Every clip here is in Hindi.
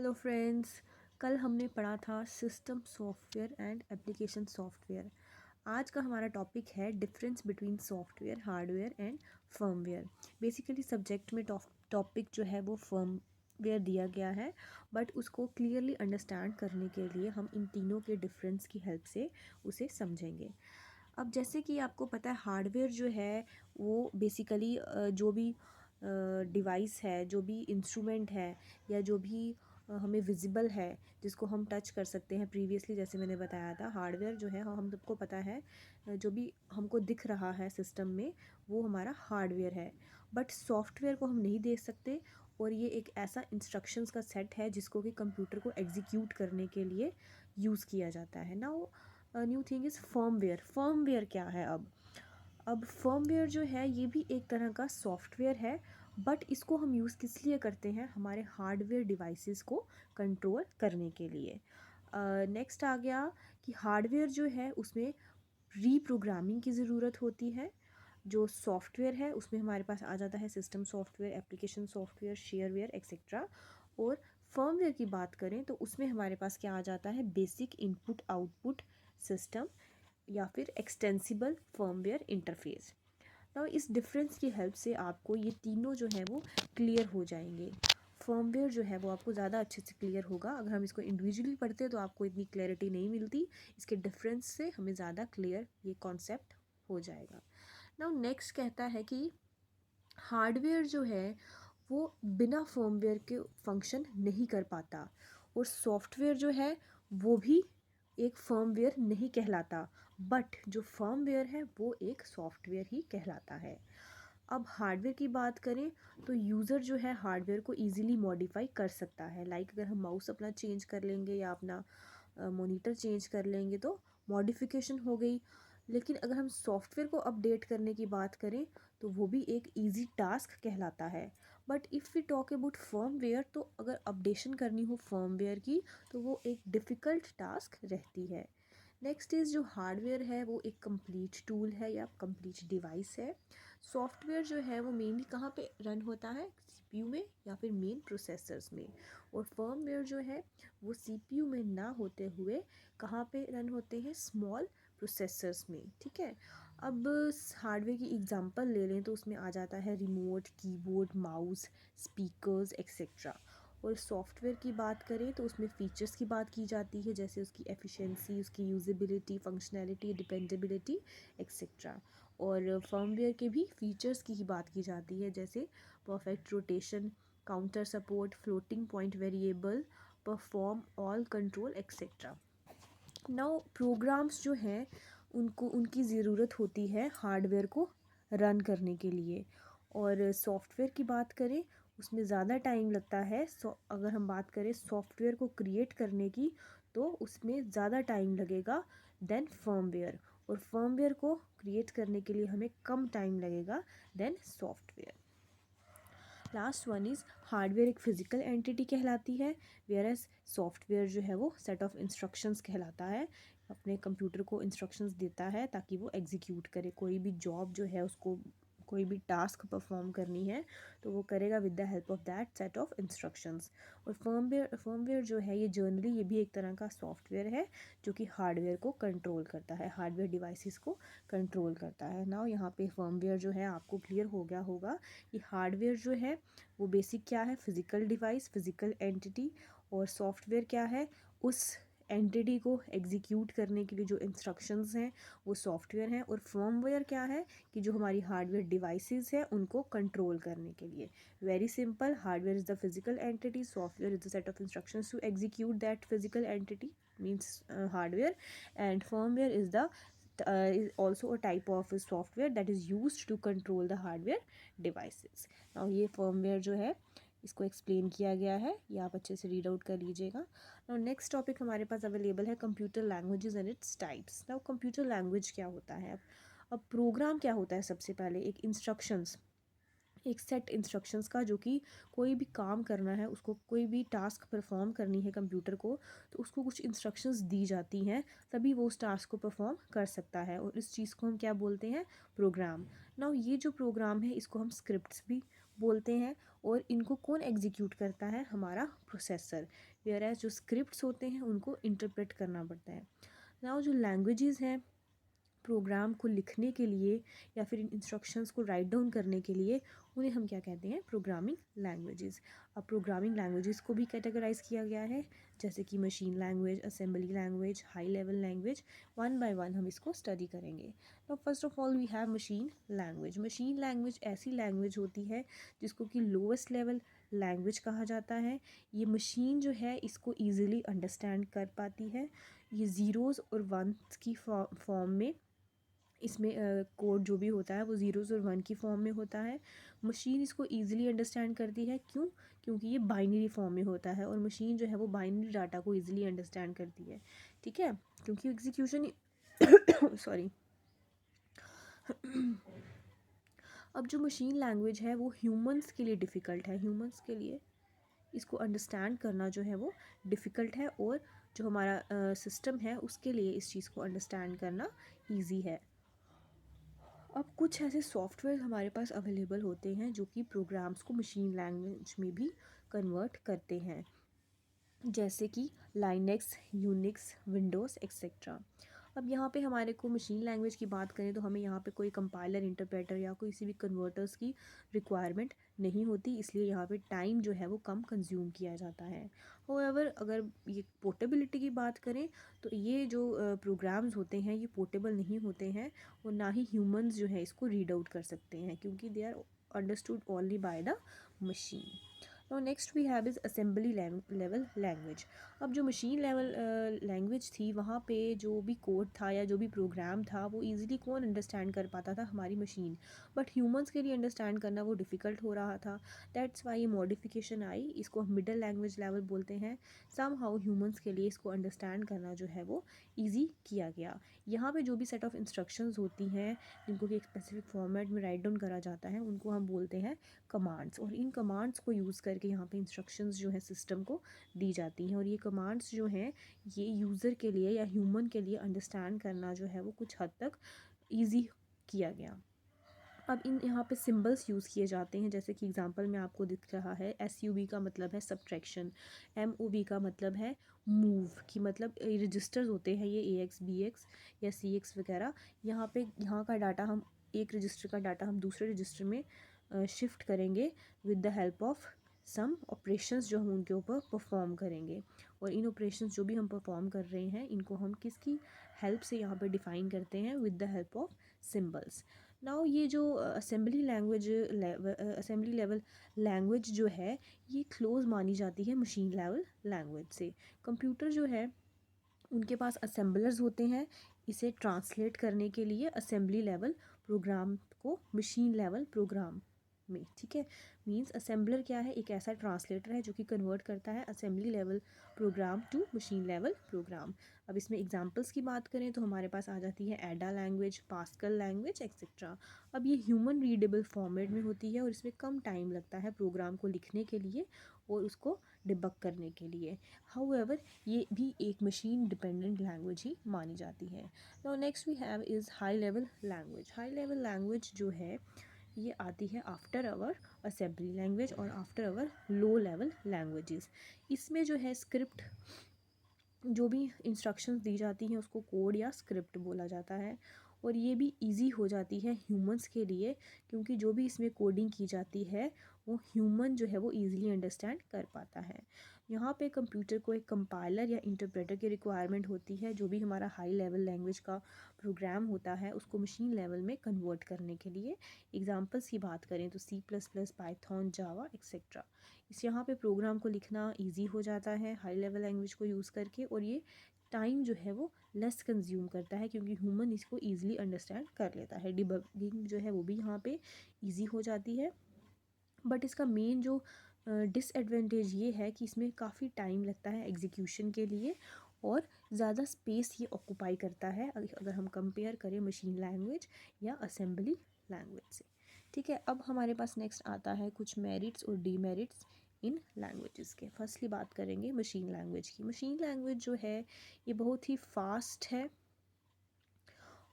Hello friends. कल हमने पढ़ा था system software and application software. आज का हमारा टॉपिक है difference between software hardware and firmware. Basically subject में टॉपिक जो है वो फर्मवेयर दिया गया है, बट उसको क्लियरली अंडरस्टैंड करने के लिए हम इन तीनों के डिफरेंस की हेल्प से उसे समझेंगे। अब जैसे कि आपको पता है हार्डवेयर जो है वो बेसिकली जो भी डिवाइस है, जो भी इंस्ट्रूमेंट है या जो भी हमें विजिबल है जिसको हम टच कर सकते हैं। प्रीवियसली जैसे मैंने बताया था हार्डवेयर जो है हम सबको पता है, जो भी हमको दिख रहा है सिस्टम में वो हमारा हार्डवेयर है। बट सॉफ्टवेयर को हम नहीं देख सकते, और ये एक ऐसा इंस्ट्रक्शंस का सेट है जिसको कि कंप्यूटर को एग्जीक्यूट करने के लिए यूज़ किया जाता है। Now new thing is firmware. Firmware क्या है? अब फर्मवेयर जो है ये भी एक तरह का सॉफ्टवेयर है, बट इसको हम यूज़ किस लिए करते हैं? हमारे हार्डवेयर डिवाइसेस को कंट्रोल करने के लिए। नेक्स्ट आ गया कि हार्डवेयर जो है उसमें रीप्रोग्रामिंग की ज़रूरत होती है। जो सॉफ्टवेयर है उसमें हमारे पास आ जाता है system software, application software, shareware etcetera. और फर्मवेयर की बात करें तो उसमें हमारे पास क्या आ जाता है? बेसिक इनपुट आउटपुट सिस्टम या फिर एक्सटेंसिबल फर्मवेयर इंटरफेस। तो इस डिफरेंस की हेल्प से आपको ये तीनों जो है वो क्लियर हो जाएंगे। फर्मवेयर जो है वो आपको ज़्यादा अच्छे से क्लियर होगा। अगर हम इसको इंडिविजुअली पढ़ते हैं तो आपको इतनी क्लैरिटी नहीं मिलती। इसके डिफरेंस से हमें ज़्यादा क्लियर ये कॉन्सेप्ट हो जाएगा। नाउ नेक्स्ट कहता है कि हार्डवेयर जो है वो बिना फर्मवेयर के फंक्शन नहीं कर पाता, और सॉफ्टवेयर जो है वो भी एक फर्मवेयर नहीं कहलाता, बट जो फर्मवेयर है वो एक सॉफ्टवेयर ही कहलाता है। अब हार्डवेयर की बात करें तो यूज़र जो है हार्डवेयर को इजीली मॉडिफाई कर सकता है। लाइक अगर हम माउस अपना चेंज कर लेंगे या अपना मॉनिटर चेंज कर लेंगे तो मॉडिफिकेशन हो गई। लेकिन अगर हम सॉफ्टवेयर को अपडेट करने की बात करें तो वो भी एक इजी टास्क कहलाता है। But if we talk about firmware तो अगर अपडेशन करनी हो फर्मवेयर की तो वो एक डिफ़िकल्ट टास्क रहती है। नेक्स्ट इज़ जो हार्डवेयर है वो एक कंप्लीट टूल है या कंप्लीट डिवाइस है। सॉफ्टवेयर जो है वो मेनली कहाँ पे रन होता है? सीपीयू में या फिर मेन प्रोसेसर्स में। और फर्मवेयर जो है वो सीपीयू में ना होते हुए कहाँ पे रन होते हैं? स्मॉल प्रोसेसर्स में। ठीक है। अब हार्डवेयर की एग्जांपल ले लें तो उसमें आ जाता है remote, keyboard, mouse, speakers etcetera. और सॉफ्टवेयर की बात करें तो उसमें फ़ीचर्स की बात की जाती है, जैसे उसकी एफिशिएंसी, उसकी यूजेबिलिटी, फंक्शनैलिटी, डिपेंडेबिलिटी एक्सेट्रा। और फर्मवेयर के भी फीचर्स की ही बात की जाती है, जैसे perfect rotation, counter support, floating point variable, perform all control etcetera. Now programs जो हैं उनको उनकी ज़रूरत होती है हार्डवेयर को रन करने के लिए। और सॉफ्टवेयर की बात करें उसमें ज़्यादा टाइम लगता है। अगर हम बात करें सॉफ्टवेयर को क्रिएट करने की तो उसमें ज़्यादा टाइम लगेगा देन फर्मवेयर, और फर्मवेयर को क्रिएट करने के लिए हमें कम टाइम लगेगा then software. Last one is hardware एक फिजिकल एंटिटी कहलाती है, वेयर एज सॉफ्टवेयर जो है वो सेट ऑफ इंस्ट्रक्शंस कहलाता है। अपने कंप्यूटर को इंस्ट्रक्शंस देता है ताकि वो एग्जीक्यूट करे। कोई भी जॉब जो है उसको कोई भी टास्क परफॉर्म करनी है तो वो करेगा with the help of that set of instructions. और फर्मवेयर जो है ये जर्नली ये भी एक तरह का सॉफ्टवेयर है जो कि हार्डवेयर को कंट्रोल करता है, हार्डवेयर डिवाइसेस को कंट्रोल करता है। नाउ यहाँ पे फर्मवेयर जो है आपको क्लियर हो गया होगा कि हार्डवेयर जो है वो बेसिक क्या है? Physical device, physical entity. और सॉफ्टवेयर क्या है? उस एंटिटी को एग्जीक्यूट करने के लिए जो इंस्ट्रक्शंस हैं वो सॉफ्टवेयर हैं। और फर्मवेयर क्या है? कि जो हमारी हार्डवेयर डिवाइसेस हैं उनको कंट्रोल करने के लिए। Very simple, hardware is the physical entity, software is the set of instructions to execute that physical entity means hardware, and firmware is also a type of software that is used to control the hardware devices. Now ये firmware जो है इसको एक्सप्लेन किया गया है, ये आप अच्छे से रीड आउट कर लीजिएगा। नाउ नेक्स्ट टॉपिक हमारे पास अवेलेबल है computer languages and its types. Now computer language क्या होता है? अब प्रोग्राम क्या होता है? सबसे पहले एक इंस्ट्रक्शंस, एक सेट इंस्ट्रक्शंस का, जो कि कोई भी काम करना है उसको, कोई भी टास्क परफॉर्म करनी है कंप्यूटर को तो उसको कुछ इंस्ट्रक्शंस दी जाती हैं तभी वो उस टास्क को परफॉर्म कर सकता है। और इस चीज़ को हम क्या बोलते हैं? प्रोग्राम। नाउ ये जो प्रोग्राम है इसको हम स्क्रिप्ट्स भी बोलते हैं, और इनको कौन एग्जीक्यूट करता है, हमारा प्रोसेसर। वेयर एज जो स्क्रिप्ट्स होते हैं उनको इंटरप्रेट करना पड़ता है। नाउ जो लैंग्वेजेस हैं प्रोग्राम को लिखने के लिए या फिर इन इंस्ट्रक्शंस को राइट डाउन करने के लिए, उन्हें हम क्या कहते हैं, प्रोग्रामिंग लैंग्वेजेस। अब प्रोग्रामिंग लैंग्वेजेस को भी कैटेगराइज किया गया है, जैसे कि machine language, assembly language, high level language. One by one हम इसको स्टडी करेंगे। तो first of all we have machine language. Machine language ऐसी लैंग्वेज होती है जिसको कि लोवेस्ट लेवल लैंग्वेज कहा जाता है। ये मशीन जो है इसको ईजिली अंडरस्टैंड कर पाती है। ये ज़ीरोज़ और वंस की फॉर्म में, इसमें कोड जो भी होता है वो ज़ीरोज़ और वन की फॉर्म में होता है। मशीन इसको ईजिली अंडरस्टैंड करती है, क्यों? क्योंकि ये बाइनरी फॉर्म में होता है, और मशीन जो है वो बाइनरी डाटा को ईजिली अंडरस्टैंड करती है, ठीक है, क्योंकि एग्जीक्यूशन सॉरी। अब जो मशीन लैंग्वेज है वो ह्यूमंस के लिए डिफ़िकल्ट है, ह्यूमंस के लिए इसको अंडरस्टैंड करना जो है वो डिफ़िकल्ट है, और जो हमारा सिस्टम है उसके लिए इस चीज़ को अंडरस्टैंड करना ईजी है। अब कुछ ऐसे सॉफ्टवेयर हमारे पास अवेलेबल होते हैं जो कि प्रोग्राम्स को मशीन लैंग्वेज में भी कन्वर्ट करते हैं, जैसे कि लाइनेक्स, यूनिक्स, विंडोज़ एक्सेट्रा। अब यहाँ पे हमारे को मशीन लैंग्वेज की बात करें तो हमें यहाँ पे कोई कंपाइलर, इंटरप्रेटर या कोई किसी भी कन्वर्टर्स की रिक्वायरमेंट नहीं होती, इसलिए यहाँ पे टाइम जो है वो कम कंज्यूम किया जाता है। होवेवर अगर ये पोर्टेबिलिटी की बात करें तो ये जो प्रोग्राम्स होते हैं ये पोर्टेबल नहीं होते हैं, और ना ही ह्यूमंस जो है इसको रीड आउट कर सकते हैं, क्योंकि they are understood only by the machine. Now next we have is assembly level language। अब जो मशीन लेवल लैंग्वेज थी वहाँ पे जो भी कोड था या जो भी प्रोग्राम था वो इजीली कौन अंडरस्टैंड कर पाता था, हमारी मशीन। बट ह्यूमंस के लिए अंडरस्टैंड करना वो डिफ़िकल्ट हो रहा था। दैट्स वाई ये मॉडिफिकेशन आई, इसको हम मिडल लैंग्वेज लेवल बोलते हैं। सम हाउ ह्यूमंस के लिए इसको अंडरस्टैंड करना जो है वो ईजी किया गया। यहाँ पे जो भी सेट ऑफ इंस्ट्रक्शंस होती हैं जिनको कि एक स्पेसिफिक फॉर्मेट में राइट डाउन करा जाता है उनको हम बोलते हैं कमांड्स, और इन कमांड्स को यूज़ करके यहाँ पे इंस्ट्रक्शंस जो है सिस्टम को दी जाती हैं, और ये कमांड्स जो हैं ये यूज़र के लिए या ह्यूमन के लिए अंडरस्टैंड करना जो है वो कुछ हद तक ईजी किया गया। अब इन यहाँ पे सिंबल्स यूज़ किए जाते हैं, जैसे कि एग्जांपल में आपको दिख रहा है SUB का मतलब है सब्ट्रैक्शन, MOV का मतलब है मूव, की मतलब रजिस्टर्स होते हैं ये AX BX या CX वगैरह। यहाँ पे यहाँ का डाटा हम, एक रजिस्टर का डाटा हम दूसरे रजिस्टर में शिफ्ट करेंगे with the help of some operations जो हम उनके ऊपर परफॉर्म करेंगे, और इन ऑपरेशंस जो भी हम परफॉर्म कर रहे हैं इनको हम किसकी हेल्प से यहाँ पे डिफ़ाइन करते हैं, with the help of symbols. Now ये जो असेंबली लेवल लैंग्वेज जो है ये क्लोज मानी जाती है मशीन लेवल लैंग्वेज से। कंप्यूटर जो है उनके पास असेंबलर्स होते हैं इसे ट्रांसलेट करने के लिए असेंबली लेवल प्रोग्राम को मशीन लेवल प्रोग्राम में, ठीक है। मींस असेंबलर क्या है, एक ऐसा ट्रांसलेटर है जो कि कन्वर्ट करता है assembly level program to machine level program. अब इसमें एग्जांपल्स की बात करें तो हमारे पास आ जाती है एडा लैंग्वेज, पास्कल लैंग्वेज एक्सेट्रा। अब ये ह्यूमन रीडेबल फॉर्मेट में होती है और इसमें कम टाइम लगता है प्रोग्राम को लिखने के लिए और उसको डिबग करने के लिए। हाउएवर ये भी एक मशीन डिपेंडेंट लैंग्वेज ही मानी जाती है। Now next we have is high level language. High level language जो है ये आती है आफ्टर आवर असेंबली लैंग्वेज और after our low level languages. इसमें जो है स्क्रिप्ट, जो भी इंस्ट्रक्शंस दी जाती हैं उसको कोड या स्क्रिप्ट बोला जाता है, और ये भी इजी हो जाती है ह्यूमंस के लिए, क्योंकि जो भी इसमें कोडिंग की जाती है वो ह्यूमन जो है वो इजीली अंडरस्टैंड कर पाता है। यहाँ पे कंप्यूटर को एक कंपाइलर या इंटरप्रेटर की रिक्वायरमेंट होती है, जो भी हमारा हाई लेवल लैंग्वेज का प्रोग्राम होता है उसको मशीन लेवल में कन्वर्ट करने के लिए। एग्जांपल्स की बात करें तो C++, पाइथन, जावा एक्सेट्रा। इस यहाँ पे प्रोग्राम को लिखना इजी हो जाता है हाई लेवल लैंग्वेज को यूज़ करके, और ये टाइम जो है वो लेस कंज्यूम करता है क्योंकि ह्यूमन इसको ईजिली अंडरस्टैंड कर लेता है। डिबगिंग जो है वो भी यहाँ पे ईजी हो जाती है। बट इसका मेन जो डिसएडवांटेज ये है कि इसमें काफ़ी टाइम लगता है एग्जीक्यूशन के लिए, और ज़्यादा स्पेस ये ऑक्यूपाई करता है अगर हम कंपेयर करें मशीन लैंग्वेज या असेंबली लैंग्वेज से, ठीक है। अब हमारे पास नेक्स्ट आता है कुछ मेरिट्स और डीमेरिट्स इन लैंग्वेजेस के। फर्स्टली बात करेंगे मशीन लैंग्वेज की। मशीन लैंग्वेज जो है ये बहुत ही फास्ट है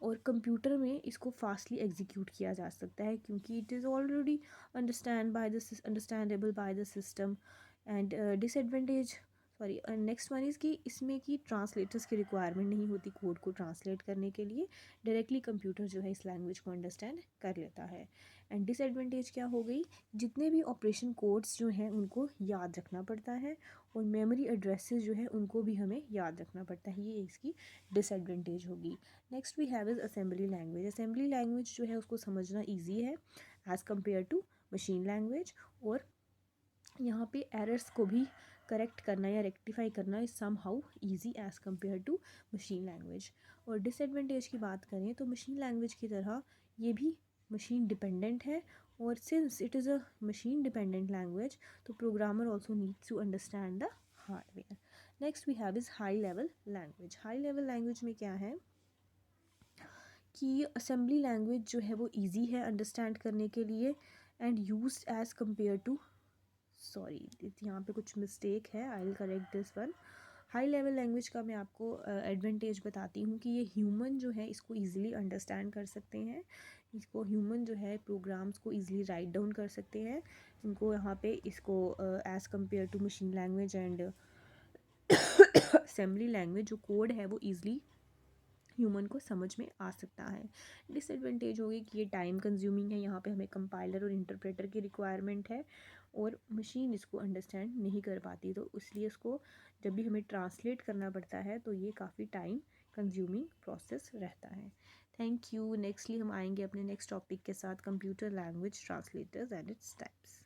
और कंप्यूटर में इसको फास्टली एग्जीक्यूट किया जा सकता है क्योंकि it is already understandable by the system. And disadvantage, sorry, next one is कि इसमें कि ट्रांसलेटर्स की रिक्वायरमेंट नहीं होती कोड को ट्रांसलेट करने के लिए, डायरेक्टली कंप्यूटर जो है इस लैंग्वेज को अंडरस्टैंड कर लेता है। एंड डिसएडवांटेज क्या हो गई, जितने भी ऑपरेशन कोड्स जो हैं उनको याद रखना पड़ता है और मेमोरी एड्रेसेस जो है उनको भी हमें याद रखना पड़ता है, ये इसकी डिसएडवांटेज होगी। Next we have is assembly language. Assembly language जो है उसको समझना ईजी है as compare to machine language, और यहाँ पे एरर्स को भी करेक्ट करना या रेक्टिफाई करना is somehow easy as compare to machine language. और डिसएडवांटेज की बात करें तो मशीन लैंग्वेज की तरह ये भी मशीन डिपेंडेंट है, और since it is a machine dependent language तो programmer also needs to understand the hardware. Next we have is high level language. High level language में क्या है कि असेंबली लैंग्वेज जो है वो इजी है अंडरस्टैंड करने के लिए and used as compare to, sorry यहाँ पे कुछ मिस्टेक है, I will correct this one. High level language का मैं आपको एडवांटेज बताती हूँ कि ये ह्यूमन जो है इसको ईजिली अंडरस्टैंड कर सकते हैं, इसको ह्यूमन जो है प्रोग्राम्स को ईजिली राइट डाउन कर सकते हैं, इनको यहाँ पे इसको as compare to machine language and assembly language जो कोड है वो ईजिली ह्यूमन को समझ में आ सकता है। डिसएडवांटेज होगी कि ये टाइम कंज्यूमिंग है, यहाँ पे हमें कंपाइलर और इंटरप्रेटर की रिक्वायरमेंट है और मशीन इसको अंडरस्टैंड नहीं कर पाती, तो इसलिए इसको जब भी हमें ट्रांसलेट करना पड़ता है तो ये काफ़ी टाइम कंज्यूमिंग प्रोसेस रहता है। Thank you. नेक्स्टली हम आएंगे अपने नेक्स्ट टॉपिक के साथ, computer language translators and its types.